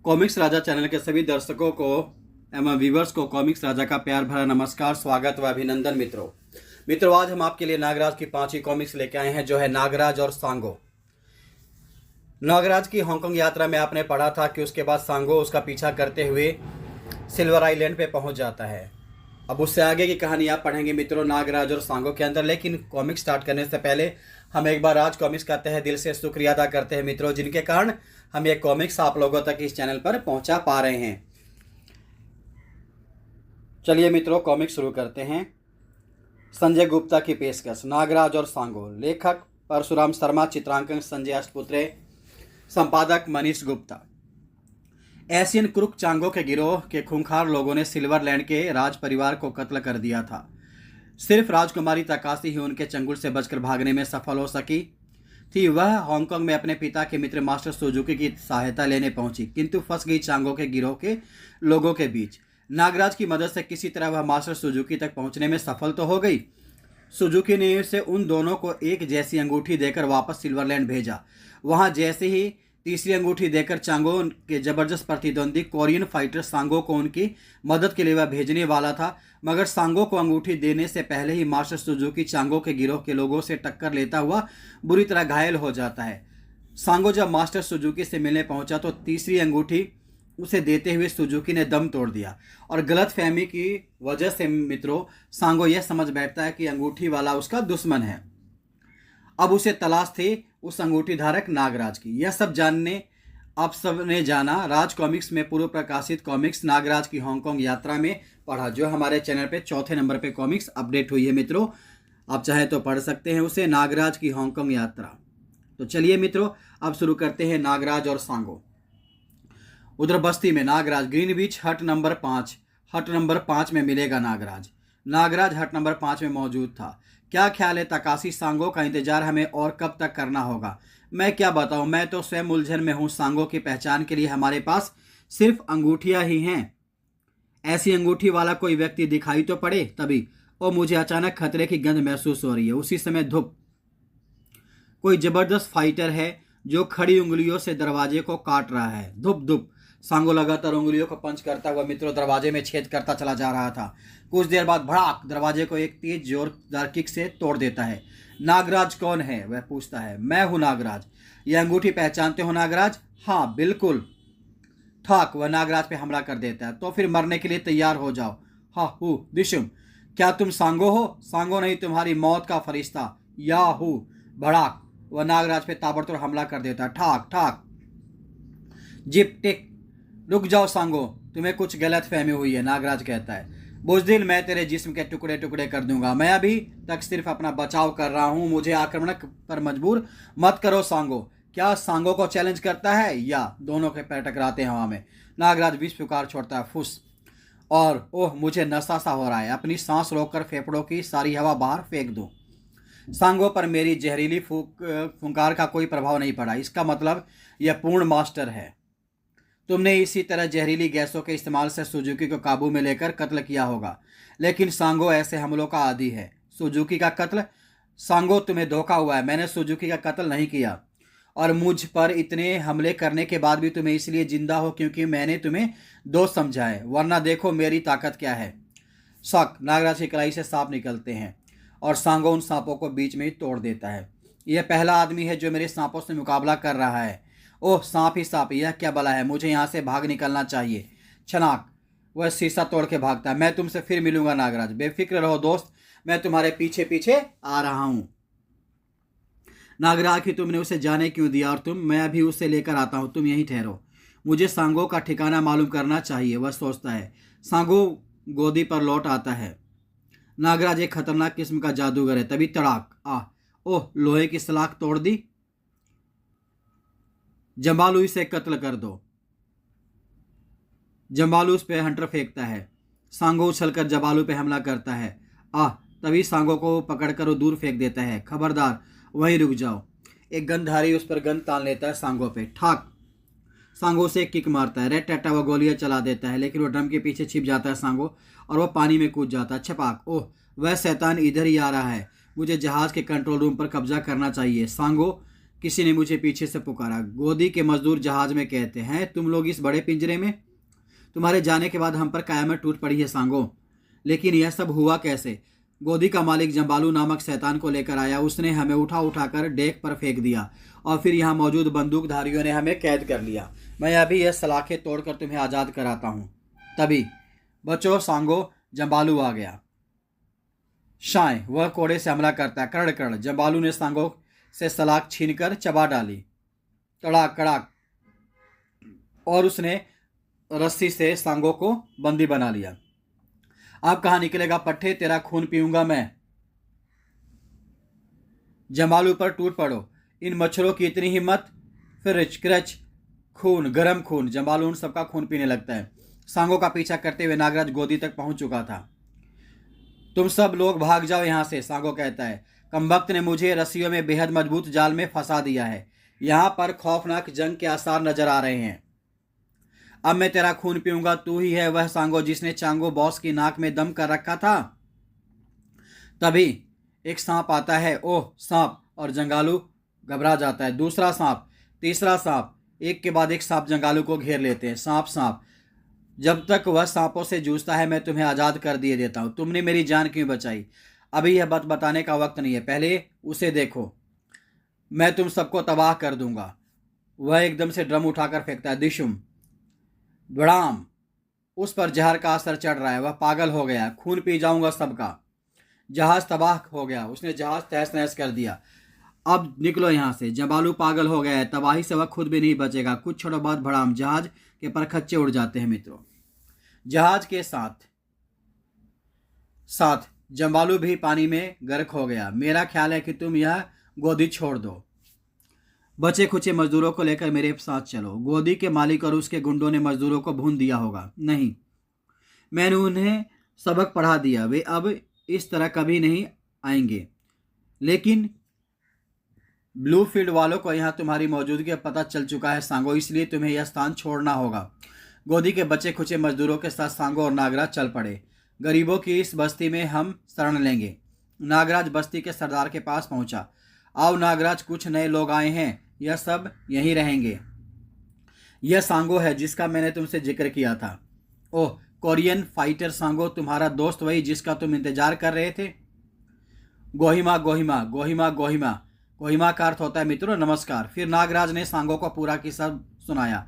Comics राजा channel के सभी दर्शकों को एवं व्यूवर्स को कॉमिक्स राजा का प्यार भरा नमस्कार, स्वागत व अभिनंदन। मित्रों आज हम आपके लिए नागराज की 5वीं कॉमिक्स लेके आए हैं, जो है नागराज और सांगो। नागराज की हांगकांग यात्रा में आपने पढ़ा था कि उसके बाद सांगो उसका पीछा करते हुए सिल्वर आइलैंड पे पहुंच जाता है। अब उससे आगे की कहानी आप पढ़ेंगे मित्रों नागराज और सांगो के अंदर। लेकिन कॉमिक्स स्टार्ट करने से पहले हम एक बार राज कॉमिक्स का तहे दिल से शुक्रिया अदा करते हैं मित्रों, जिनके कारण हम ये कॉमिक्स आप लोगों तक इस चैनल पर पहुंचा पा रहे हैं। चलिए मित्रों कॉमिक्स शुरू करते हैं। संजय गुप्ता की पेशकश नागराज और सांगो। लेखक परशुराम शर्मा, चित्रांकन संजय अष्टपुत्रे, संपादक मनीष गुप्ता। एशियन क्रुक चांगो के गिरोह के खूंखार लोगों ने सिल्वरलैंड के राज परिवार को कत्ल कर दिया था। सिर्फ राजकुमारी तकाशी ही उनके चंगुल से बचकर भागने में सफल हो सकी थी। वह हांगकांग में अपने पिता के मित्र मास्टर सुजुकी की सहायता लेने पहुंची, किंतु फंस गई चांगो के गिरोह के लोगों के बीच। नागराज की मदद से किसी तरह वह मास्टर सुजुकी तक पहुंचने में सफल तो हो गई। सुजुकी ने उसे उन दोनों को एक जैसी अंगूठी देकर वापस सिल्वरलैंड भेजा। वहां जैसे ही तीसरी अंगूठी देकर चांगो के जबरदस्त प्रतिद्वंदी कोरियन फाइटर सांगो को उनकी मदद के लिए वह भेजने वाला था, मगर सांगो को अंगूठी देने से पहले ही मास्टर सुजुकी चांगो के गिरोह के लोगों से टक्कर लेता हुआ बुरी तरह घायल हो जाता है। सांगो जब मास्टर सुजुकी से मिलने पहुंचा तो तीसरी अंगूठी उसे देते हुए सुजुकी ने दम तोड़ दिया और गलतफहमी की वजह से मित्रों सांगो यह समझ बैठता है कि अंगूठी वाला उसका दुश्मन है। अब उसे तलाश थी उस अंगूठी धारक नागराज की। यह सब जानने आप सब ने जाना राज कॉमिक्स में पूर्व प्रकाशित कॉमिक्स नागराज की हांगकांग यात्रा में पढ़ा, जो हमारे चैनल पे चौथे नंबर पे कॉमिक्स अपडेट हुई है मित्रों। आप चाहे तो पढ़ सकते हैं उसे, नागराज की हांगकांग यात्रा। तो चलिए मित्रों अब शुरू करते हैं नागराज और सांगो। उधर बस्ती में नागराज ग्रीन बीच हट नंबर 5 में मिलेगा नागराज हट नंबर 5 में मौजूद था। क्या ख्याल है तकाशी, सांगो का इंतजार हमें और कब तक करना होगा? मैं क्या बताऊं, मैं तो स्वयं उलझन में हूं। सांगो की पहचान के लिए हमारे पास सिर्फ अंगूठियां ही हैं। ऐसी अंगूठी वाला कोई व्यक्ति दिखाई तो पड़े तभी। और मुझे अचानक खतरे की गंध महसूस हो रही है। उसी समय धुप, कोई जबरदस्त फाइटर है जो खड़ी उंगलियों से दरवाजे को काट रहा है। धुप धुप। सांगो लगातार उंगलियों को पंच करता हुआ मित्रों दरवाजे में छेद करता चला जा रहा था। कुछ देर बाद भड़ाक, दरवाजे को एक तेज जोरदार किक से तोड़ देता है। नागराज कौन है? वह पूछता है। मैं हूं नागराज। यह अंगूठी पहचानते हो नागराज? हाँ बिल्कुल। ठाक, वह नागराज पे हमला कर देता है। तो फिर मरने के लिए तैयार हो जाओ। हा हु दिशुम, क्या तुम सांगो हो? सांगो नहीं, तुम्हारी मौत का फरिश्ता। याहू। भड़ाक, वह नागराज पे ताबड़तोड़ हमला कर देता है। ठाक ठाक। जिप टिक, रुक जाओ सांगो, तुम्हें कुछ गलत फहमी हुई है। नागराज कहता है। बुज़दिल, मैं तेरे जिस्म के टुकड़े टुकड़े कर दूंगा। मैं अभी तक सिर्फ अपना बचाव कर रहा हूं, मुझे आक्रमण पर मजबूर मत करो सांगो। क्या सांगो को चैलेंज करता है या? दोनों के पैर टकराते हैं हवा में। नागराज विष पुकार छोड़ता है, फुस। और ओह, मुझे नशा सा हो रहा है। अपनी सांस रोककर फेफड़ों की सारी हवा बाहर फेंक दूं। सांगो पर मेरी जहरीली फुंकार का कोई प्रभाव नहीं पड़ा। इसका मतलब यह पूर्ण मास्टर है। तुमने इसी तरह जहरीली गैसों के इस्तेमाल से सुजुकी को काबू में लेकर कत्ल किया होगा, लेकिन सांगो ऐसे हमलों का आदी है। सुजुकी का कत्ल? सांगो, तुम्हें धोखा हुआ है। मैंने सुजुकी का कत्ल नहीं किया, और मुझ पर इतने हमले करने के बाद भी तुम्हें इसलिए जिंदा हो क्योंकि मैंने तुम्हें दोस्त समझा है, वरना देखो मेरी ताकत क्या है। शक, नागराज की कलाई से सांप निकलते हैं और सांगो उन सांपों को बीच में ही तोड़ देता है। यह पहला आदमी है जो मेरे सांपों से मुकाबला कर रहा है। ओह, सांप ही सांप, यह क्या बला है? मुझे यहाँ से भाग निकलना चाहिए। छनाक, वह शीशा तोड़ के भागता है। मैं तुमसे फिर मिलूंगा नागराज, बेफिक्र रहो दोस्त, मैं तुम्हारे पीछे पीछे आ रहा हूं। नागराज की तुमने उसे जाने क्यों दिया? और मैं अभी उसे लेकर आता हूं, तुम यहीं ठहरो। मुझे सांगो का ठिकाना मालूम करना चाहिए, वह सोचता है। सांगो गोदी पर लौट आता है। नागराज एक खतरनाक किस्म का जादूगर है। तभी तड़ाक, ओह, लोहे की सलाख तोड़ दी। जंबालू, इसे कत्ल कर दो। जंबालू उस पे हंटर फेंकता है। सांगो उछलकर जंबालू पे हमला करता है। तभी सांगो को पकड़कर वो दूर फेंक देता है। खबरदार, वहीं रुक जाओ। एक गनधारी उस पर गन तान लेता है सांगो पे। ठाक, सांगो से एक किक मारता है। रेड टैटा वो गोलियां चला देता है, लेकिन वो ड्रम के पीछे छिप जाता है सांगो, और वह पानी में कूद जाता है। छपाक, ओह, वह शैतान इधर ही आ रहा है। मुझे जहाज के कंट्रोल रूम पर कब्जा करना चाहिए। सांगो किसी ने मुझे पीछे से पुकारा। गोदी के मजदूर जहाज में कहते हैं, तुम लोग इस बड़े पिंजरे में? तुम्हारे जाने के बाद हम पर कयामत टूट पड़ी है सांगो। लेकिन यह सब हुआ कैसे? गोदी का मालिक जंबालू नामक शैतान को लेकर आया। उसने हमें उठा उठाकर डेक पर फेंक दिया और फिर यहाँ मौजूद बंदूकधारियों ने हमें कैद कर लिया। मैं अभी यह सलाखें तोड़कर तुम्हें आज़ाद कराता हूँ। तभी बचो सांगो, जंबालू आ गया। शाय वह कोड़े से हमला करता है। कड़ कड़ जंबालू ने सांगो से सलाख छीनकर चबा डाली। कड़ाक कड़ाक, और उसने रस्सी से सांगो को बंदी बना लिया। अब कहाँ निकलेगा पट्टे, तेरा खून पीऊंगा मैं। जंबालू पर टूट पड़ो, इन मच्छरों की इतनी हिम्मत। फिर क्रच, खून, गरम खून। जंबालू उन सबका खून पीने लगता है। सांगो का पीछा करते हुए नागराज गोदी तक पहुंच चुका था। तुम सब लोग भाग जाओ यहां से, सांगो कहता है। कमबख्त ने मुझे रस्सियों में बेहद मजबूत जाल में फंसा दिया है। यहां पर खौफनाक जंग के आसार नजर आ रहे हैं। अब मैं तेरा खून पीऊंगा। तू ही है वह सांगो जिसने चांगो बॉस की नाक में दम कर रखा था। तभी एक सांप आता है। ओह सांप! और जंगालू घबरा जाता है। दूसरा सांप, तीसरा सांप, एक के बाद एक सांप जंगालू को घेर लेते हैं। सांप सांप, जब तक वह सांपों से जूझता है मैं तुम्हें आज़ाद कर दिए देता हूँ। तुमने मेरी जान क्यों बचाई? अभी यह बात बताने का वक्त नहीं है, पहले उसे देखो। मैं तुम सबको तबाह कर दूंगा। वह एकदम से ड्रम उठाकर फेंकता है। दिशुम, धड़ाम! उस पर जहर का असर चढ़ रहा है। वह पागल हो गया। खून पी जाऊंगा सबका। जहाज तबाह हो गया। उसने जहाज तहस नहस कर दिया। अब निकलो यहां से। जंबालू पागल हो गया है। तबाही से वह खुद भी नहीं बचेगा। कुछ क्षणों बाद भड़ाम, जहाज के परखच्चे उड़ जाते हैं। मित्रों, जहाज के साथ साथ जंबालू भी पानी में गर्क हो गया। मेरा ख्याल है कि तुम यह गोदी छोड़ दो। बचे खुचे मजदूरों को लेकर मेरे साथ चलो। गोदी के मालिक और उसके गुंडों ने मजदूरों को भून दिया होगा। नहीं, मैंने उन्हें सबक पढ़ा दिया। वे अब इस तरह कभी नहीं आएंगे। लेकिन ब्लूफील्ड वालों को यहाँ तुम्हारी मौजूदगी का पता चल चुका है सांगो, इसलिए तुम्हें यह स्थान छोड़ना होगा। गोदी के बचे खुचे मजदूरों के साथ सांगो और नागराज चल पड़े। गरीबों की इस बस्ती में हम शरण लेंगे। नागराज बस्ती के सरदार के पास पहुंचा। आओ नागराज, कुछ नए लोग आए हैं। यह सब यहीं रहेंगे। यह सांगो है जिसका मैंने तुमसे जिक्र किया था। ओह, कोरियन फाइटर सांगो, तुम्हारा दोस्त वही जिसका तुम इंतजार कर रहे थे। गोहिमा गोहिमा गोहिमा गोहिमा। गोहिमा का अर्थ होता है मित्रों नमस्कार। फिर नागराज ने सांगो को पूरा किस्सा सुनाया।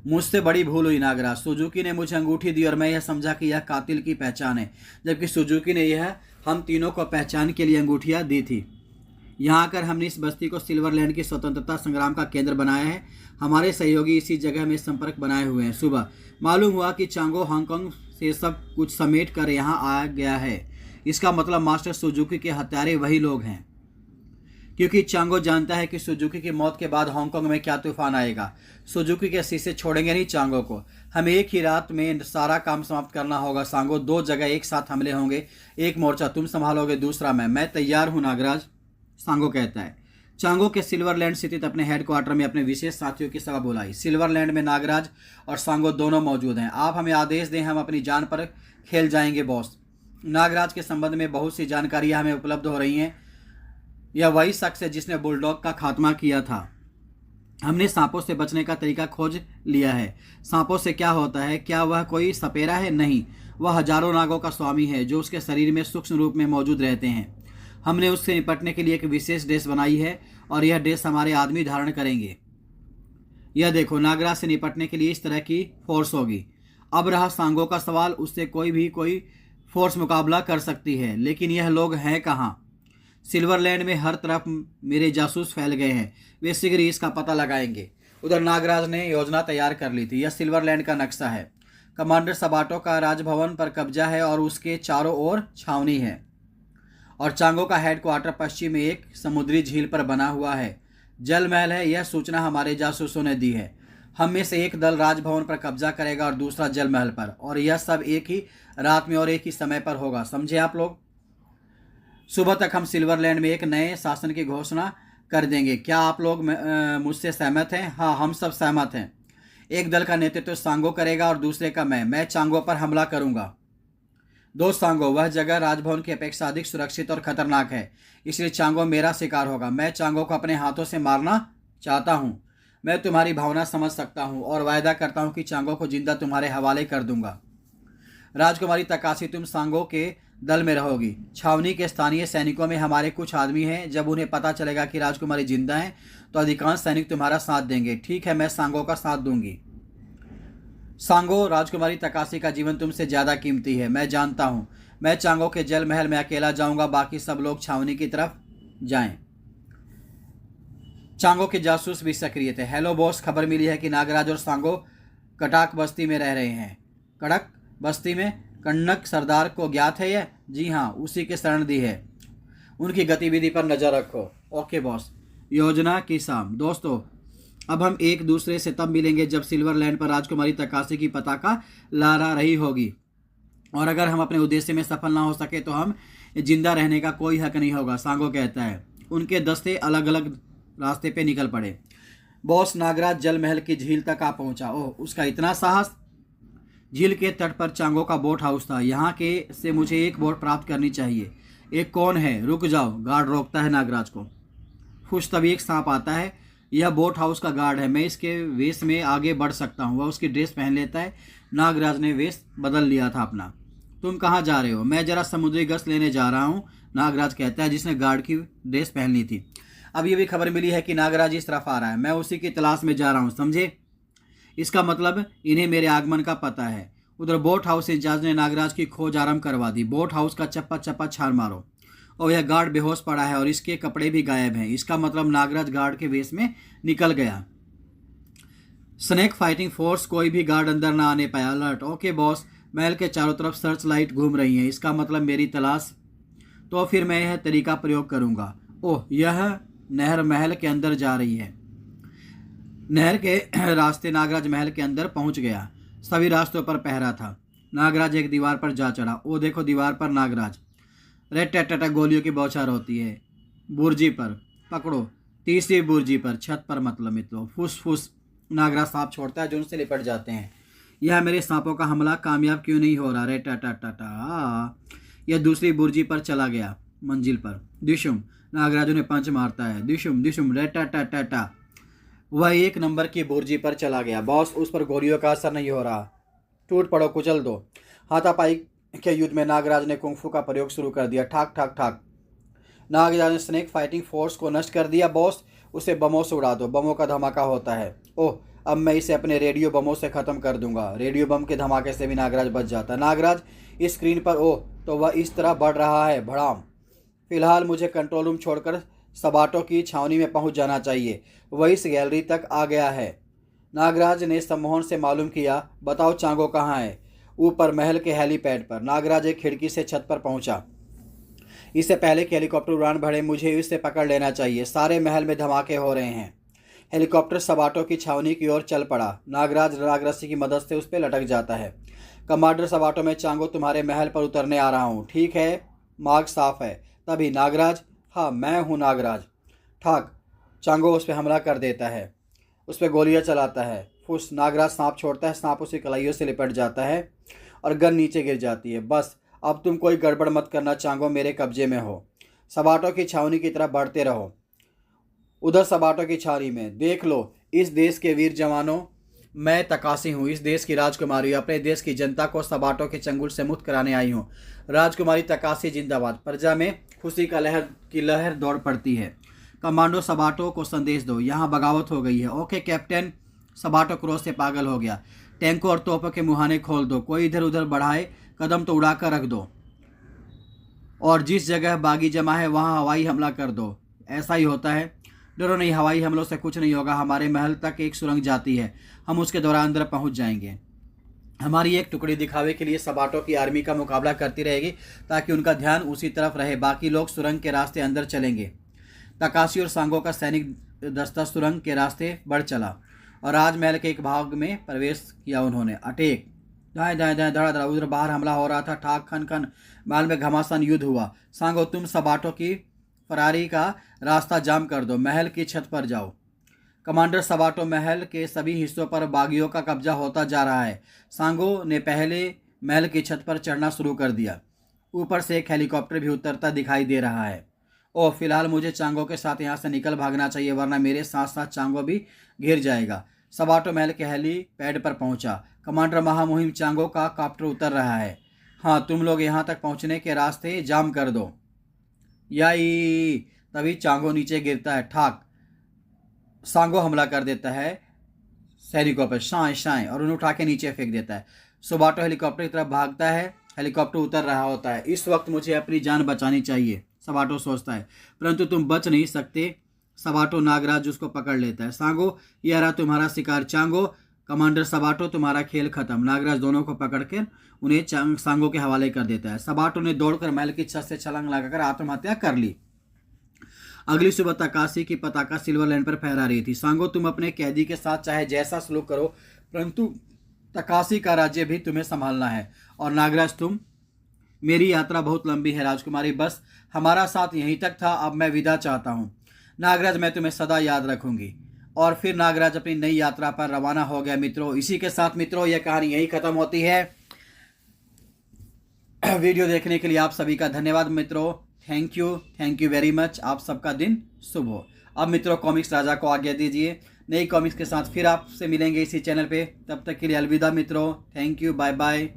मुझसे बड़ी भूल हुई नागराज। सुजुकी ने मुझे अंगूठी दी और मैं यह समझा कि यह कातिल की पहचान है, जबकि सुजुकी ने यह हम तीनों को पहचान के लिए अंगूठियां दी थी। यहाँ आकर हमने इस बस्ती को सिल्वरलैंड की स्वतंत्रता संग्राम का केंद्र बनाया है। हमारे सहयोगी इसी जगह में संपर्क बनाए हुए हैं। सुबह मालूम हुआ कि चांगो हांगकांग से सब कुछ समेट कर यहाँ आ गया है। इसका मतलब मास्टर सुजुकी के हत्यारे वही लोग हैं, क्योंकि चांगो जानता है कि सुजुकी की मौत के बाद हांगकांग में क्या तूफान आएगा। सुजुकी के शीशे छोड़ेंगे नहीं चांगो को। हमें एक ही रात में सारा काम समाप्त करना होगा सांगो। 2 जगह एक साथ हमले होंगे। एक मोर्चा तुम संभालोगे, दूसरा मैं तैयार हूँ नागराज, सांगो कहता है। चांगो के सिल्वरलैंड स्थित अपने हेडक्वार्टर में अपने विशेष साथियों की सभा बुलाई। सिल्वरलैंड में नागराज और सांगो दोनों मौजूद हैं। आप हमें आदेश दें, हम अपनी जान पर खेल जाएंगे बॉस। नागराज के संबंध में बहुत सी जानकारियां हमें उपलब्ध हो रही हैं। यह वही शख्स है जिसने बुलडॉग का खात्मा किया था। हमने सांपों से बचने का तरीका खोज लिया है। सांपों से क्या होता है? क्या वह कोई सपेरा है? नहीं, वह हजारों नागों का स्वामी है जो उसके शरीर में सूक्ष्म रूप में मौजूद रहते हैं। हमने उससे निपटने के लिए एक विशेष ड्रेस बनाई है और यह ड्रेस हमारे आदमी धारण करेंगे। यह देखो, नागराज से निपटने के लिए इस तरह की फोर्स होगी। अब रहा सांगो का सवाल, उससे कोई फोर्स मुकाबला कर सकती है, लेकिन यह लोग हैं कहाँ? सिल्वरलैंड में हर तरफ मेरे जासूस फैल गए हैं। वे शीघ्र ही इसका पता लगाएंगे। उधर नागराज ने योजना तैयार कर ली थी। यह सिल्वरलैंड का नक्शा है। कमांडर सबाटो का राजभवन पर कब्जा है और उसके चारों ओर छावनी है। और चांगो का हेडक्वार्टर पश्चिम में एक समुद्री झील पर बना हुआ है। जल महल है। यह सूचना हमारे जासूसों ने दी है। हम में से एक दल राजभवन पर कब्जा करेगा और दूसरा जल महल पर, और यह सब एक ही रात में और एक ही समय पर होगा। समझे आप लोग? सुबह तक हम सिल्वरलैंड में एक नए शासन की घोषणा कर देंगे। क्या आप लोग मुझसे सहमत हैं? हाँ, हम सब सहमत हैं। एक दल का नेतृत्व सांगो करेगा और दूसरे का मैं चांगो पर हमला करूंगा। दोस्त सांगो, वह जगह राजभवन की अपेक्षा अधिक सुरक्षित और खतरनाक है, इसलिए चांगो मेरा शिकार होगा। मैं चांगो को अपने हाथों से मारना चाहता हूँ। मैं तुम्हारी भावना समझ सकता हूँ और वायदा करता हूँ कि चांगो को जिंदा तुम्हारे हवाले कर दूंगा। राजकुमारी तकाशी, तुम सांगो के दल में रहोगी। छावनी के स्थानीय सैनिकों में हमारे कुछ आदमी हैं। जब उन्हें पता चलेगा कि राजकुमारी जिंदा है तो अधिकांश सैनिक तुम्हारा साथ देंगे। ठीक है, मैं सांगो का साथ दूंगी। सांगो, राजकुमारी तकाशी का जीवन तुमसे ज्यादा कीमती है। मैं जानता हूँ। मैं चांगो के जल महल में अकेला जाऊंगा, बाकी सब लोग छावनी की तरफ जाएं। चांगो के जासूस भी सक्रिय थे। हेलो बॉस, खबर मिली है कि नागराज और सांगो कटाक बस्ती में रह रहे हैं। कड़क बस्ती में? कन्नक सरदार को ज्ञात है यह? जी हाँ, उसी के शरण दी है। उनकी गतिविधि पर नजर रखो। Okay boss. योजना की शाम। दोस्तों, अब हम एक दूसरे से तब मिलेंगे जब सिल्वरलैंड पर राजकुमारी तकाशी की पताका लहरा रही होगी, और अगर हम अपने उद्देश्य में सफल ना हो सके तो हम जिंदा रहने का कोई हक नहीं होगा, सांगो कहता है। उनके दस्ते अलग अलग रास्ते पे निकल पड़े। बॉस, नागराज जल महल की झील तक आ पहुंचा। ओह, उसका इतना साहस! झील के तट पर चांगो का बोट हाउस था। यहाँ के से मुझे एक बोट प्राप्त करनी चाहिए। एक कौन है? रुक जाओ, गार्ड रोकता है नागराज को। खुश तभी एक सांप आता है। यह बोट हाउस का गार्ड है। मैं इसके वेश में आगे बढ़ सकता हूँ। वह उसकी ड्रेस पहन लेता है। नागराज ने वेश बदल लिया था अपना। तुम कहाँ जा रहे हो? मैं जरा समुद्री गश्त लेने जा रहा हूँ, नागराज कहता है, जिसने गार्ड की ड्रेस पहन ली थी। अब ये भी खबर मिली है कि नागराज इस तरफ आ रहा है। मैं उसी की तलाश में जा रहा हूँ, समझे? इसका मतलब इन्हें मेरे आगमन का पता है। उधर बोट हाउस इंचार्ज ने नागराज की खोज आरंभ करवा दी। बोट हाउस का चप्पा चप्पा छाल मारो। और यह गार्ड बेहोश पड़ा है और इसके कपड़े भी गायब हैं। इसका मतलब नागराज गार्ड के वेश में निकल गया। स्नेक फाइटिंग फोर्स, कोई भी गार्ड अंदर ना आने पाया। अलर्ट। Okay boss. महल के चारों तरफ सर्च लाइट घूम रही है। इसका मतलब मेरी तलाश। तो फिर मैं यह तरीका प्रयोग करूंगा। ओह, यह नहर महल के अंदर जा रही है। नहर के रास्ते नागराज महल के अंदर पहुंच गया। सभी रास्तों पर पहरा था। नागराज एक दीवार पर जा चढ़ा। ओ देखो, दीवार पर नागराज। रेड टटा गोलियों की बौछार होती है। बुर्जी पर पकड़ो। तीसरी बुर्जी पर, छत पर मतलब मित्रों। फुस फुस नागराज सांप छोड़ता है जो उनसे लिपट जाते हैं। यह मेरे सांपों का हमला कामयाब क्यों नहीं हो रहा? रे टाटा टाटा। यह दूसरी बुर्जी पर चला गया। मंजिल पर दिशुम, नागराज ने पंच मारता है। दिशुम दिशुम, रे टाटा टाटा। वह 1 नंबर की बुर्जी पर चला गया। बॉस, उस पर गोलियों का असर नहीं हो रहा। टूट पड़ो, कुचल दो। हाथापाई के युद्ध में नागराज ने कुंफू का प्रयोग शुरू कर दिया। ठाक ठाक ठाक। नागराज ने स्नेक फाइटिंग फोर्स को नष्ट कर दिया। बॉस, उसे बमों से उड़ा दो। बमों का धमाका होता है। ओह, अब मैं इसे अपने रेडियो बमों से खत्म कर दूंगा। रेडियो बम के धमाके से भी नागराज बच जाता है। नागराज इस स्क्रीन पर, ओह, तो वह इस तरह बढ़ रहा है। भड़ाम। फिलहाल मुझे कंट्रोल रूम छोड़कर सबाटों की छावनी में पहुंच जाना चाहिए। वह इस गैलरी तक आ गया है। नागराज ने सम्मोहन से मालूम किया। बताओ चांगो कहाँ है? ऊपर महल के हेलीपैड पर। नागराज एक खिड़की से छत पर पहुंचा। इससे पहले कि हेलीकॉप्टर उड़ान भरे, मुझे इसे पकड़ लेना चाहिए। सारे महल में धमाके हो रहे हैं। हेलीकॉप्टर सबाटों की छावनी की ओर चल पड़ा। नागराज नागरस्सी की मदद से उस पर लटक जाता है। कमांडर सबाटो, मैं चांगो तुम्हारे महल पर उतरने आ रहा हूँ। ठीक है, मार्ग साफ है। तभी नागराज, हाँ मैं हूँ नागराज। ठाक। चांगो उस पर हमला कर देता है। उस पर गोलियां चलाता है। फुस। नागराज सांप छोड़ता है। सांप उसी कलाइयों से लिपट जाता है और गन नीचे गिर जाती है। बस, अब तुम कोई गड़बड़ मत करना। चांगो मेरे कब्जे में हो। सबाटों की छावनी की तरफ बढ़ते रहो। उधर सबाटों की छावनी में देख लो, इस देश के वीर जवानों, मैं तकाशी हूँ, इस देश की राजकुमारी, अपने देश की जनता को सबाटों के चंगुल से मुक्त कराने आई हूँ। राजकुमारी तकाशी जिंदाबाद। प्रजा में खुशी का लहर दौड़ पड़ती है। कमांडो, सबाटो को संदेश दो, यहाँ बगावत हो गई है। Okay captain. सबाटो क्रोध से पागल हो गया। टैंकों और तोपों के मुहाने खोल दो। कोई इधर उधर बढ़ाए कदम तो उड़ाकर रख दो, और जिस जगह बागी जमा है वहाँ हवाई हमला कर दो। ऐसा ही होता है। डरो नहीं, हवाई हमलों से कुछ नहीं होगा। हमारे महल तक एक सुरंग जाती है, हम उसके द्वारा अंदर पहुँच जाएंगे। हमारी एक टुकड़ी दिखावे के लिए सबाटों की आर्मी का मुकाबला करती रहेगी ताकि उनका ध्यान उसी तरफ रहे। बाकी लोग सुरंग के रास्ते अंदर चलेंगे। तकाशी और सांगो का सैनिक दस्ता सुरंग के रास्ते बढ़ चला और राजमहल के एक भाग में प्रवेश किया। उन्होंने अटैक, दाएं दाएं दाएं, धड़ा धड़ा। उधर बाहर हमला हो रहा था। ठाक खन खन। महल में घमासान युद्ध हुआ। सांगो, तुम सबाटों की फरारी का रास्ता जाम कर दो। महल की छत पर जाओ। कमांडर सबाटो, महल के सभी हिस्सों पर बागियों का कब्जा होता जा रहा है। सांगो ने पहले महल की छत पर चढ़ना शुरू कर दिया। ऊपर से एक हेलीकॉप्टर भी उतरता दिखाई दे रहा है। ओह, फिलहाल मुझे चांगो के साथ यहाँ से निकल भागना चाहिए, वरना मेरे साथ साथ चांगो भी घिर जाएगा। सबाटो महल के हेलीपैड पर पहुंचा। कमांडर महामुहिम, चांगो का कॉप्टर उतर रहा है। हाँ, तुम लोग यहाँ तक पहुँचने के रास्ते जाम कर दो। याई। तभी चांगो नीचे गिरता है। ठाक। सांगो हमला कर देता है सैनिकों पर, शाय शाय, और उन्हें उठा के नीचे फेंक देता है। सुबाटो हेलीकॉप्टर की तरफ भागता है। हेलीकॉप्टर उतर रहा होता है। इस वक्त मुझे अपनी जान बचानी चाहिए, सबाटो सोचता है, परंतु तुम बच नहीं सकते। सबाटो नागराज उसको पकड़ लेता है। सांगो, यह रहा तुम्हारा शिकार। चांगो, कमांडर सबाटो, तुम्हारा खेल खत्म। नागराज दोनों को पकड़कर उन्हें सांगो के हवाले कर देता है। सबाटो ने दौड़कर महल की छत से छलांग लगाकर आत्महत्या कर ली। अगली सुबह तकाशी की पताका सिल्वरलैंड पर फहरा रही थी। सांगो, तुम अपने कैदी के साथ चाहे जैसा सलूक करो, परंतु तकाशी का राज्य भी तुम्हें संभालना है। और नागराज, मेरी यात्रा बहुत लंबी है राजकुमारी, बस हमारा साथ यहीं तक था, अब मैं विदा चाहता हूँ। नागराज, मैं तुम्हें सदा याद रखूंगी। और फिर नागराज अपनी नई यात्रा पर रवाना हो गया। मित्रों, इसी के साथ मित्रों यह कहानी यहीं खत्म होती है। वीडियो देखने के लिए आप सभी का धन्यवाद मित्रों। Thank you very much. आप सबका दिन शुभ हो। अब मित्रों, कॉमिक्स राजा को आज्ञा दीजिए। नई कॉमिक्स के साथ फिर आपसे मिलेंगे इसी चैनल पे। तब तक के लिए अलविदा मित्रों। Thank you, bye bye.